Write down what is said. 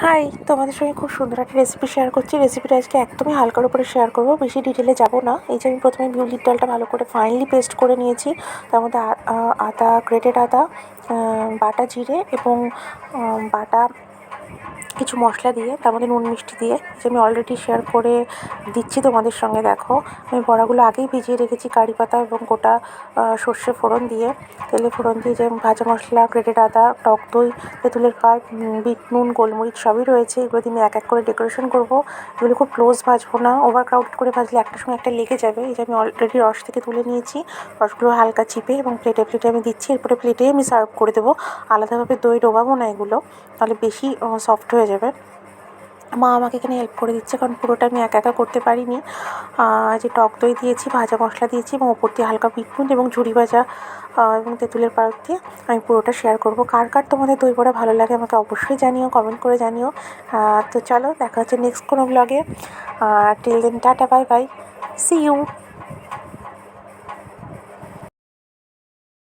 High, তোমাদের সঙ্গে খুব সুন্দর একটা রেসিপি শেয়ার করছি। রেসিপিটা আজকে একদমই হালকার উপরে শেয়ার করব, বেশি ডিটেলে যাব না। এই যে আমি প্রথমে বিউলির ডালটা ভালো করে ফাইনলি পেস্ট করে নিয়েছি। তার মধ্যে আদা, গ্রেটেড আদা, বাটা জিরে এবং বাটা কিছু মশলা দিয়ে, তার মধ্যে নুন মিষ্টি দিয়ে, যে আমি অলরেডি শেয়ার করে দিচ্ছি তোমাদের সঙ্গে। দেখো, আমি বড়াগুলো আগেই ভিজিয়ে রেখেছি কারি পাতা এবং গোটা সর্ষে ফোড়ন দিয়ে, তেলে ফোড়ন দিয়ে, যে ভাজা মশলা, গ্রেটেড আদা, টক দই, তেঁতুলের পাত, বিট নুন, গোলমরিচ সবই রয়েছে। এগুলো দিয়ে আমি এক এক করে ডেকোরেশন করবো। এগুলো খুব ক্লোজ ভাজবো না, ওভার ক্রাউডেড করে ভাজলে একটার সময় একটা লেগে যাবে। এই যে আমি অলরেডি রস থেকে তুলে নিয়েছি, রসগুলো হালকা চিপে এবং প্লেটে প্লেটে আমি দিচ্ছি। এরপরে প্লেটেই আমি সার্ভ করে দেবো। আলাদাভাবে দই ডোবাবো না এগুলো, তাহলে বেশি সফট হয়ে যাবে। মা আমাকে এখানে হেল্প করে দিচ্ছে, কারণ পুরোটা আমি একা একা করতে পারিনি। যে টক দই দিয়েছি, ভাজা মশলা দিয়েছি এবং ওপর দিয়ে হালকা বিট নুন এবং ঝুরি ভাজা এবং তেঁতুলের পাল্প দিয়ে আমি পুরোটা শেয়ার করব। কার কার তোমাদের দই বড়া ভালো লাগে আমাকে অবশ্যই জানিও, কমেন্ট করে জানিও। তো চলো, দেখা হচ্ছে নেক্সট কোনো ব্লগে। Till then, tata, bye bye, see you.